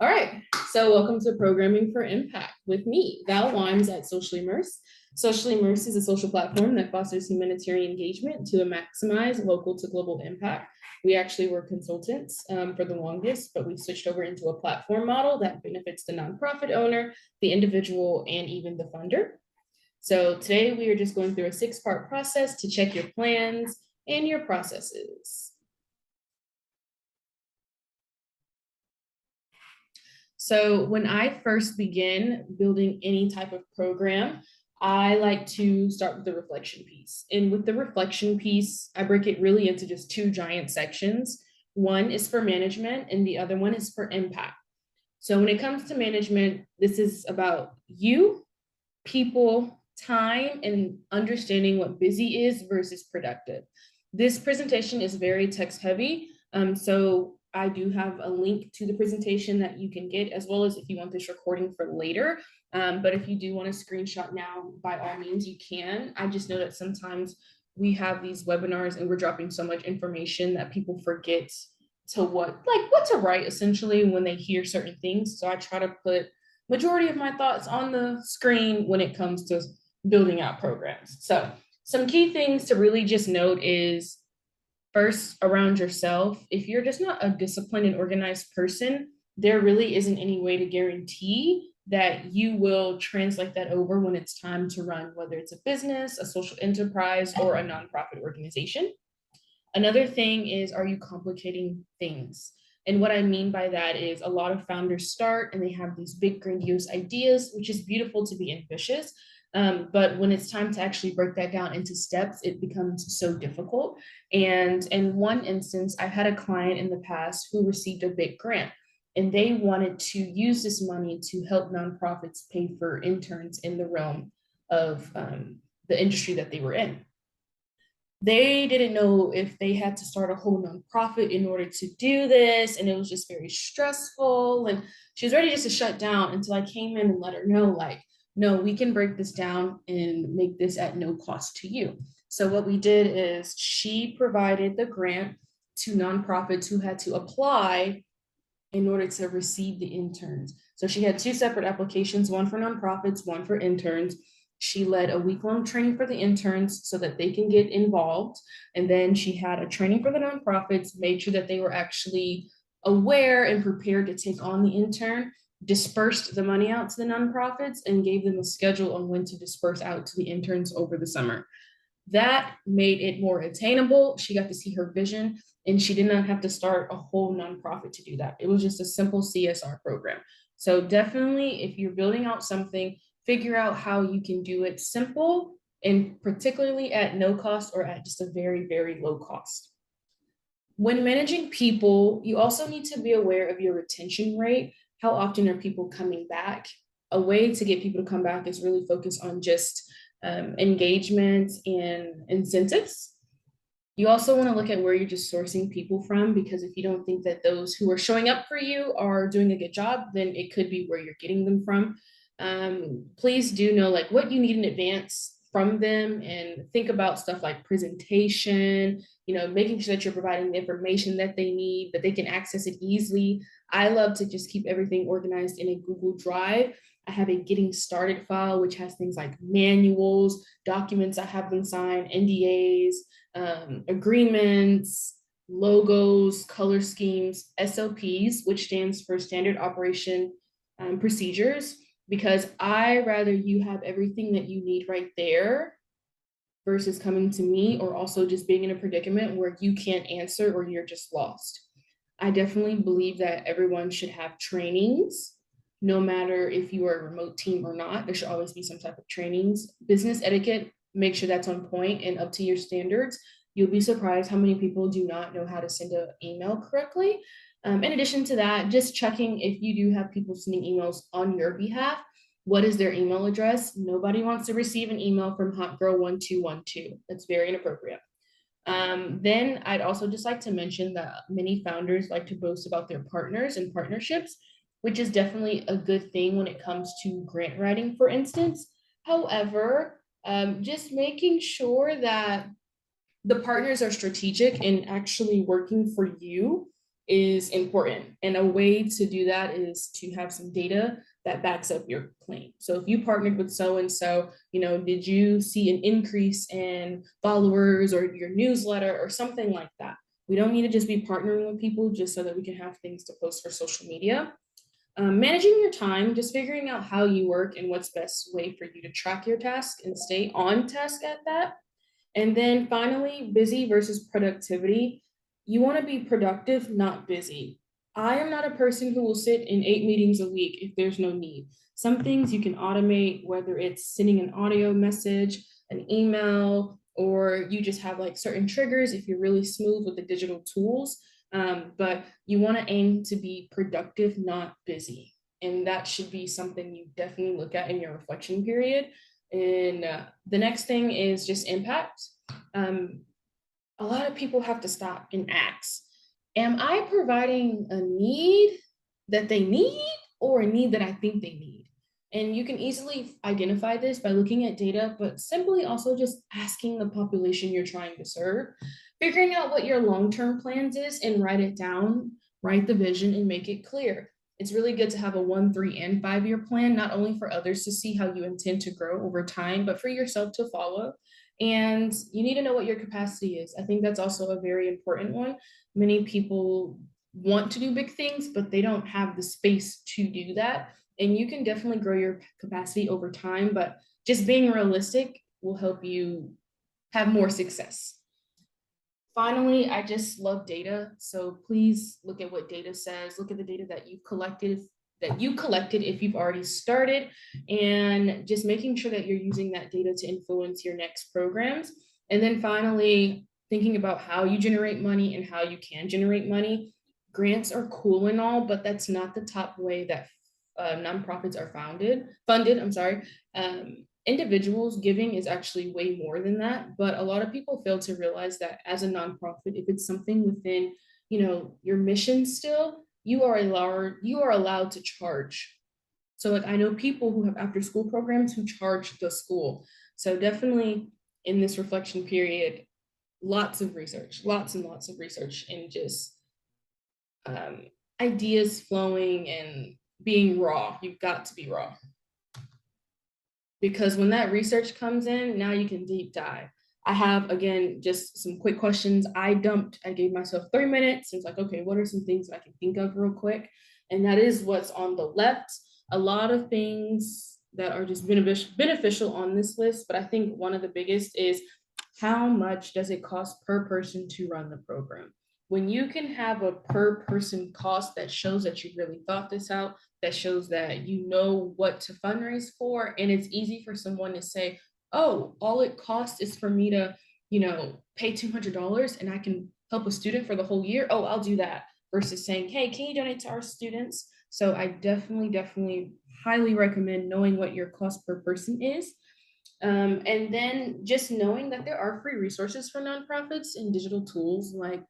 All right, so welcome to Programming for Impact with me, Val Wimes at Socially Immersed. Socially Immersed is a social platform that fosters humanitarian engagement to maximize local to global impact. We actually were consultants for the longest, but we switched over into a platform model that benefits the nonprofit owner, the individual, and even the funder. So today we are just going through a 6-part process to check your plans and your processes. So when I first begin building any type of program, I like to start with the reflection piece. And with the reflection piece, I break it really into just 2 giant sections. One is for management and the other one is for impact. So when it comes to management, this is about you, people, time, and understanding what busy is versus productive. This presentation is very text heavy. So I do have a link to the presentation that you can get, as well as if you want this recording for later. But if you do want to screenshot now, by all means, you can. I just know that sometimes we have these webinars and we're dropping so much information that people forget to what to write essentially when they hear certain things. So I try to put majority of my thoughts on the screen when it comes to building out programs. So some key things to really just note is first around yourself. If you're just not a disciplined and organized person, there really isn't any way to guarantee that you will translate that over when it's time to run, whether it's a business, a social enterprise, or a nonprofit organization. Another thing is, are you complicating things? And what I mean by that is a lot of founders start and they have these big grandiose ideas, which is beautiful to be ambitious. But when it's time to actually break that down into steps, it becomes so difficult. And in one instance, I've had a client in the past who received a big grant and they wanted to use this money to help nonprofits pay for interns in the realm of the industry that they were in. They didn't know if they had to start a whole nonprofit in order to do this. And it was just very stressful. And she was ready just to shut down until I came in and let her know, like, no, we can break this down and make this at no cost to you. So what we did is she provided the grant to nonprofits who had to apply in order to receive the interns. So she had 2 separate applications, one for nonprofits, one for interns. She led a week-long training for the interns so that they can get involved. And then she had a training for the nonprofits, made sure that they were actually aware and prepared to take on the intern, dispersed the money out to the nonprofits, and gave them a schedule on when to disperse out to the interns over the summer. That made it more attainable. She got to see her vision and she did not have to start a whole nonprofit to do that. It was just a simple CSR program. So definitely, if you're building out something, figure out how you can do it simple and particularly at no cost or at just a very, very low cost. When managing people, you also need to be aware of your retention rate. How often are people coming back? A way to get people to come back is really focus on just engagement and incentives. You also want to look at where you're just sourcing people from, because if you don't think that those who are showing up for you are doing a good job, then it could be where you're getting them from. Please do know like what you need in advance from them and think about stuff like presentation, making sure that you're providing the information that they need, that they can access it easily. I love to just keep everything organized in a Google Drive. I have a getting started file, which has things like manuals, documents I have them sign, NDAs, agreements, logos, color schemes, SOPs, which stands for standard operation procedures, because I rather you have everything that you need right there versus coming to me or also just being in a predicament where you can't answer or you're just lost. I definitely believe that everyone should have trainings, no matter if you are a remote team or not. There should always be some type of trainings. Business etiquette, make sure that's on point and up to your standards. You'll be surprised how many people do not know how to send an email correctly. In addition to that, just checking if you do have people sending emails on your behalf, what is their email address? Nobody wants to receive an email from hotgirl1212. That's very inappropriate. Then I'd also just like to mention that many founders like to boast about their partners and partnerships, which is definitely a good thing when it comes to grant writing, for instance. However, just making sure that the partners are strategic and actually working for you is important. And a way to do that is to have some data that backs up your claim. So if you partnered with so and so, did you see an increase in followers or your newsletter or something like that? We don't need to just be partnering with people just so that we can have things to post for social media. Managing your time, just figuring out how you work and what's best way for you to track your task and stay on task at that. And then finally, busy versus productivity. You want to be productive, not busy. I am not a person who will sit in 8 meetings a week if there's no need. Some things you can automate, whether it's sending an audio message, an email, or you just have like certain triggers if you're really smooth with the digital tools. But you want to aim to be productive, not busy. And that should be something you definitely look at in your reflection period. And the next thing is just impact. A lot of people have to stop and ask, am I providing a need that they need or a need that I think they need? And you can easily identify this by looking at data, but simply also just asking the population you're trying to serve, figuring out what your long-term plans is and write it down, write the vision and make it clear. It's really good to have a 1, 3, and 5-year plan, not only for others to see how you intend to grow over time, but for yourself to follow. And you need to know what your capacity is. I think that's also a very important one. Many people want to do big things, but they don't have the space to do that. And you can definitely grow your capacity over time, but just being realistic will help you have more success. Finally, I just love data. So please look at what data says, look at the data that you've collected if you've already started, and just making sure that you're using that data to influence your next programs. And then finally, thinking about how you generate money and how you can generate money. Grants are cool and all, but that's not the top way that nonprofits are funded. I'm sorry. Individuals giving is actually way more than that, but a lot of people fail to realize that as a nonprofit, if it's something within, your mission still, you are allowed to charge. So like I know people who have after school programs who charge the school. So definitely in this reflection period, lots and lots of research, and just ideas flowing and being raw. You've got to be raw. Because when that research comes in, now you can deep dive. I have, again, just some quick questions. I gave myself 3 minutes. It's like, okay, what are some things that I can think of real quick? And that is what's on the left. A lot of things that are just beneficial on this list, but I think one of the biggest is how much does it cost per person to run the program? When you can have a per person cost that shows that you really thought this out, that shows that you know what to fundraise for, and it's easy for someone to say, oh, all it costs is for me to, pay $200 and I can help a student for the whole year. Oh, I'll do that. Versus saying, hey, can you donate to our students? So I definitely highly recommend knowing what your cost per person is. And then just knowing that there are free resources for nonprofits and digital tools like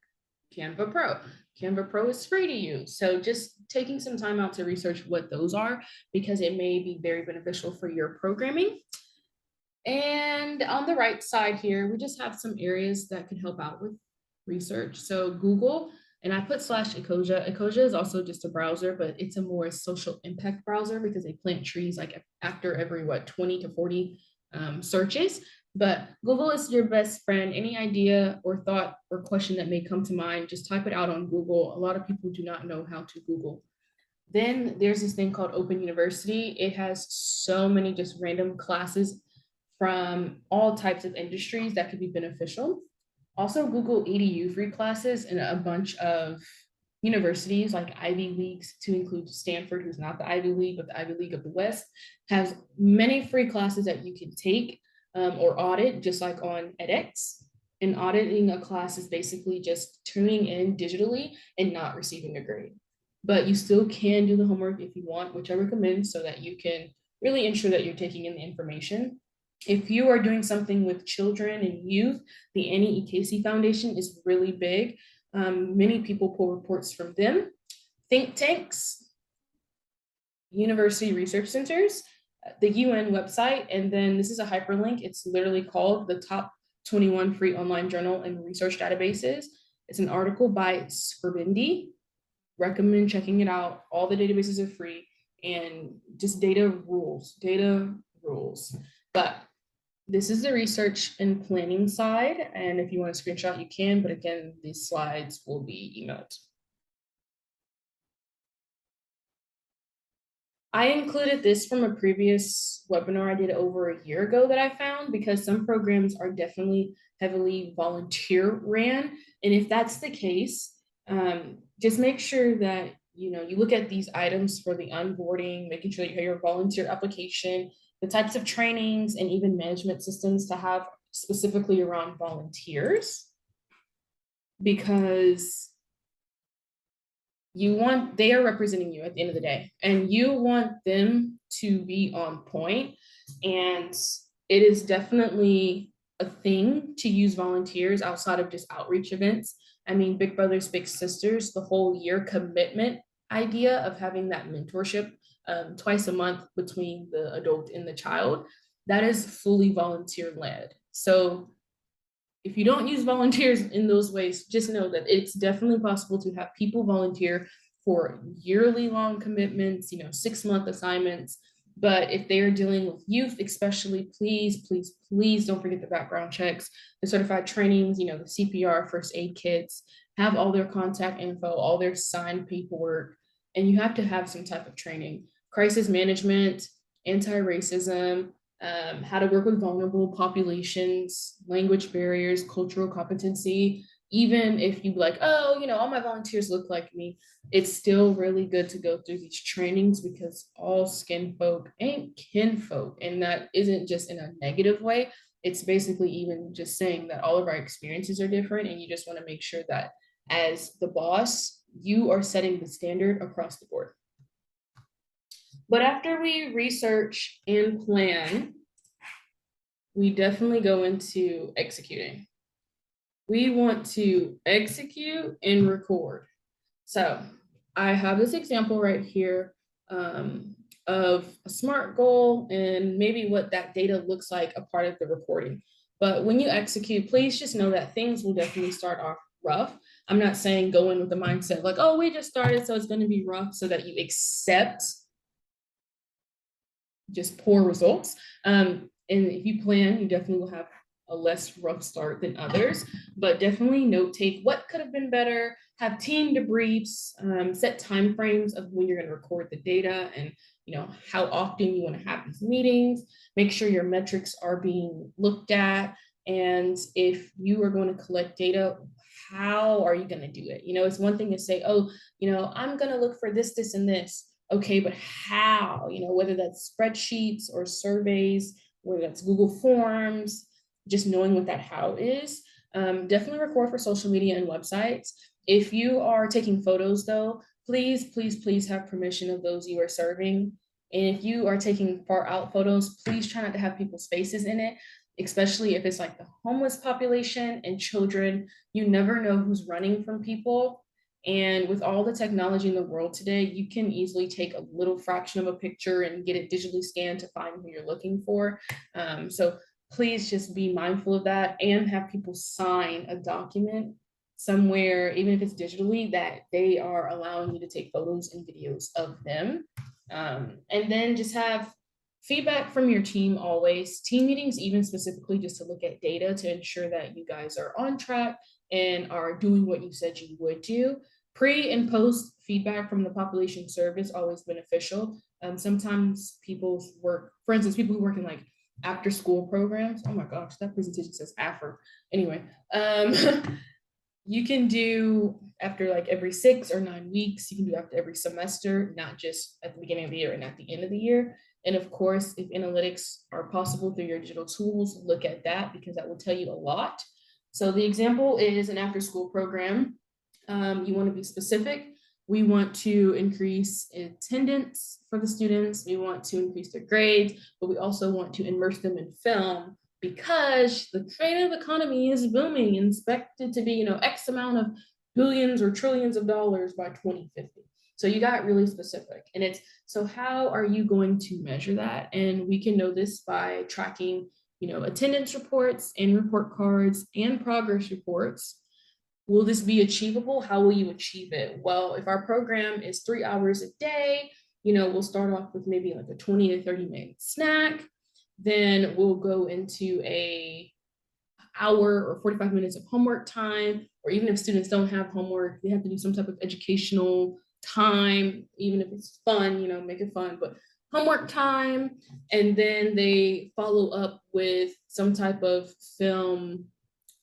Canva Pro. Canva Pro is free to use. So just taking some time out to research what those are, because it may be very beneficial for your programming. And on the right side here, we just have some areas that can help out with research. So Google, and I put /Ecosia. Ecosia is also just a browser, but it's a more social impact browser because they plant trees like after every 20 to 40 searches. But Google is your best friend. Any idea or thought or question that may come to mind, just type it out on Google. A lot of people do not know how to Google. Then there's this thing called Open University. It has so many just random classes from all types of industries that could be beneficial. Also, Google EDU free classes in a bunch of universities like Ivy Leagues, to include Stanford, who's not the Ivy League, but the Ivy League of the West, has many free classes that you can take or audit, just like on edX. And auditing a class is basically just tuning in digitally and not receiving a grade. But you still can do the homework if you want, which I recommend, so that you can really ensure that you're taking in the information. If you are doing something with children and youth, the Annie E. Casey Foundation is really big. Many people pull reports from them. Think tanks, university research centers, the UN website, and then this is a hyperlink. It's literally called the top 21 free online journal and research databases. It's an article by Scribendi. recommend checking it out. All the databases are free, and just data rules, data rules. But this is the research and planning side. And if you want to screenshot, you can, but again, these slides will be emailed. I included this from a previous webinar I did over a year ago that I found, because some programs are definitely heavily volunteer ran. And if that's the case, just make sure that you look at these items for the onboarding, making sure that you have your volunteer application, the types of trainings, and even management systems to have specifically around volunteers, because they are representing you at the end of the day, and you want them to be on point. And it is definitely a thing to use volunteers outside of just outreach events. I mean, Big Brothers Big Sisters, the whole year commitment idea of having that mentorship twice a month between the adult and the child, that is fully volunteer led. So if you don't use volunteers in those ways, just know that it's definitely possible to have people volunteer for yearly long commitments, 6-month assignments. But if they are dealing with youth, especially, please, please, please don't forget the background checks, the certified trainings, the CPR, first aid kits, have all their contact info, all their signed paperwork, and you have to have some type of training, crisis management, anti-racism, how to work with vulnerable populations, language barriers, cultural competency. Even if you be like, oh, all my volunteers look like me, it's still really good to go through these trainings, because all skin folk ain't kinfolk. And that isn't just in a negative way. It's basically even just saying that all of our experiences are different, and you just want to make sure that as the boss, you are setting the standard across the board. But after we research and plan, we definitely go into executing. We want to execute and record. So I have this example right here of a SMART goal and maybe what that data looks like a part of the recording. But when you execute, please just know that things will definitely start off rough. I'm not saying go in with the mindset like, oh, we just started, so it's going to be rough, so that you accept just poor results. And if you plan, you definitely will have a less rough start than others, but definitely note take what could have been better, have team debriefs, set timeframes of when you're going to record the data, and how often you want to have these meetings. Make sure your metrics are being looked at, and if you are going to collect data, how are you going to do it? It's one thing to say, oh, I'm going to look for this, this, and this. Okay, but how? Whether that's spreadsheets or surveys, whether that's Google Forms, just knowing what that how is. Definitely record for social media and websites. If you are taking photos though, please, please, please have permission of those you are serving. And if you are taking far out photos, please try not to have people's faces in it, especially if it's like the homeless population and children. You never know who's running from people. And with all the technology in the world today, you can easily take a little fraction of a picture and get it digitally scanned to find who you're looking for. So please just be mindful of that, and have people sign a document somewhere, even if it's digitally, that they are allowing you to take photos and videos of them. And then just have feedback from your team always. Team meetings, even specifically just to look at data to ensure that you guys are on track and are doing what you said you would do. Pre and post feedback from the population service, always beneficial. Sometimes people's work, for instance, people who work in like after school programs. Oh my gosh, that presentation says after. Anyway, you can do after like every 6 or 9 weeks. You can do after every semester, not just at the beginning of the year and at the end of the year. And of course, if analytics are possible through your digital tools, look at that, because that will tell you a lot. So the example is an after school program. You want to be specific. We want to increase attendance for the students. We want to increase their grades, but we also want to immerse them in film, because the creative economy is booming and expected to be, X amount of billions or trillions of dollars by 2050. So you got really specific. And it's, so how are you going to measure that? And we can know this by tracking, attendance reports and report cards and progress reports. Will this be achievable? How will you achieve it? Well, if our program is 3 hours a day, we'll start off with maybe like a 20 to 30-minute snack. Then we'll go into a hour or 45 minutes of homework time, or even if students don't have homework, they have to do some type of educational time, even if it's fun, make it fun, but homework time. And then they follow up with some type of film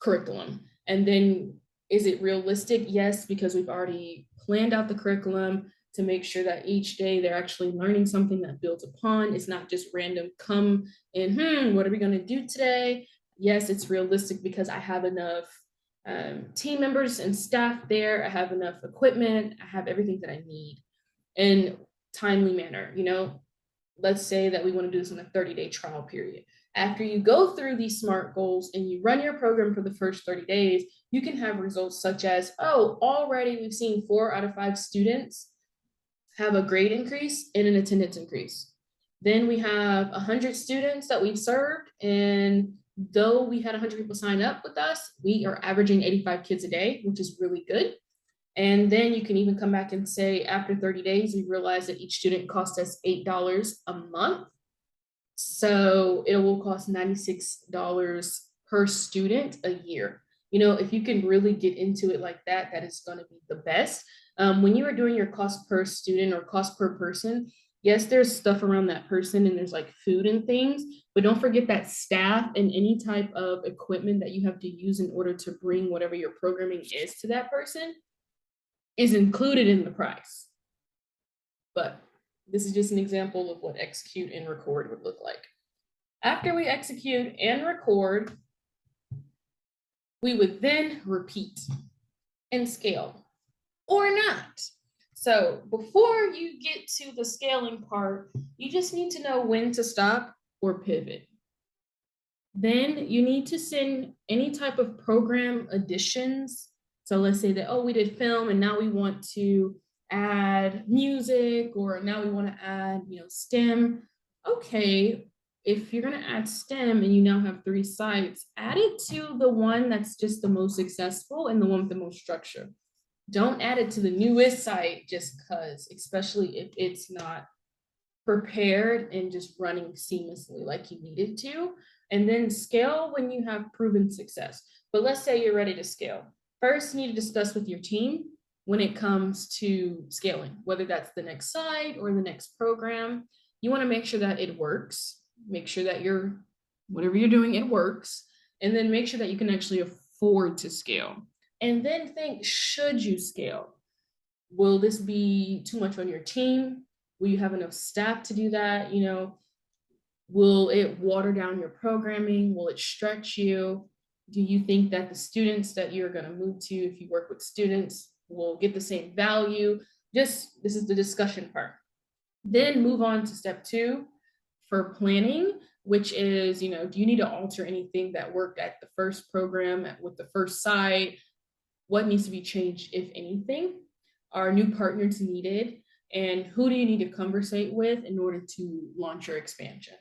curriculum. And then is it realistic? Yes, because we've already planned out the curriculum to make sure that each day they're actually learning something that builds upon. It's not just random come and what are we going to do today? Yes, it's realistic because I have enough team members and staff there. I have enough equipment. I have everything that I need in timely manner. Let's say that we want to do this in a 30-day trial period. After you go through these SMART goals and you run your program for the first 30 days, you can have results such as, oh, already we've seen 4 out of 5 students have a grade increase and an attendance increase. Then we have 100 students that we've served, and though we had 100 people sign up with us, we are averaging 85 kids a day, which is really good. And then you can even come back and say, after 30 days, we realized that each student cost us $8 a month. So it will cost $96 per student a year. If you can really get into it like that, that is going to be the best. When you are doing your cost per student or cost per person, yes, there's stuff around that person and there's like food and things, but don't forget that staff and any type of equipment that you have to use in order to bring whatever your programming is to that person is included in the price. But this is just an example of what execute and record would look like. After we execute and record, we would then repeat and scale or not. So before you get to the scaling part, you just need to know when to stop or pivot. Then you need to send any type of program additions. So let's say that, oh, we did film and now we want to add music, or now we want to add, STEM. Okay, if you're going to add STEM and you now have 3 sites, add it to the one that's just the most successful and the one with the most structure. Don't add it to the newest site just because, especially if it's not prepared and just running seamlessly like you needed to. And then scale when you have proven success. But let's say you're ready to scale. First, you need to discuss with your team when it comes to scaling, whether that's the next site or the next program. You want to make sure that it works. Make sure that whatever you're doing, it works. And then make sure that you can actually afford to scale. And then think, should you scale? Will this be too much on your team? Will you have enough staff to do that? Will it water down your programming? Will it stretch you? Do you think that the students that you're going to move to, if you work with students, will get the same value? This is the discussion part. Then move on to step 2 for planning, which is, do you need to alter anything that worked at the first program with the first site? What needs to be changed, if anything? Are new partners needed? And who do you need to conversate with in order to launch your expansion?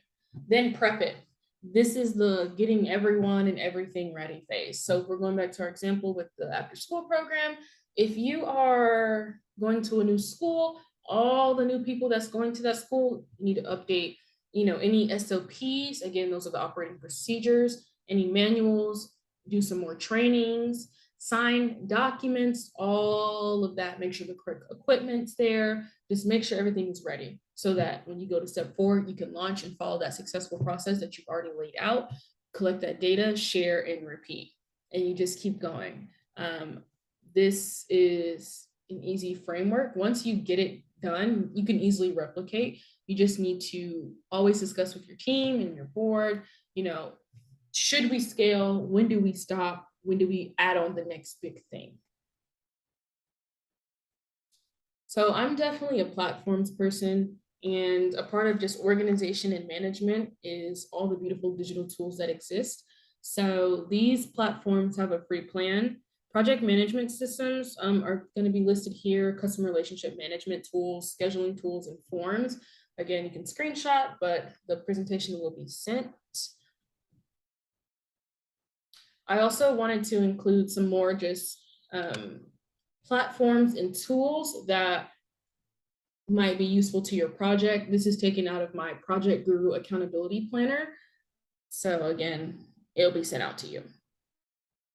Then prep it. This is the getting everyone and everything ready phase. So if we're going back to our example with the after school program, if you are going to a new school, all the new people that's going to that school, you need to update, any SOPs. Again, those are the operating procedures, any manuals, do some more trainings, sign documents, all of that. Make sure the correct equipment's there. Just make sure everything is ready so that when you go to step 4, you can launch and follow that successful process that you've already laid out, collect that data, share, and repeat. And you just keep going. This is an easy framework. Once you get it done, you can easily replicate. You just need to always discuss with your team and your board, should we scale? When do we stop? When do we add on the next big thing? So I'm definitely a platforms person, and a part of just organization and management is all the beautiful digital tools that exist. So these platforms have a free plan. Project management systems are going to be listed here: customer relationship management tools, scheduling tools, and forms. Again, you can screenshot, but the presentation will be sent. I also wanted to include some more just platforms and tools that might be useful to your project. This is taken out of my Project Guru accountability planner. So again, it'll be sent out to you.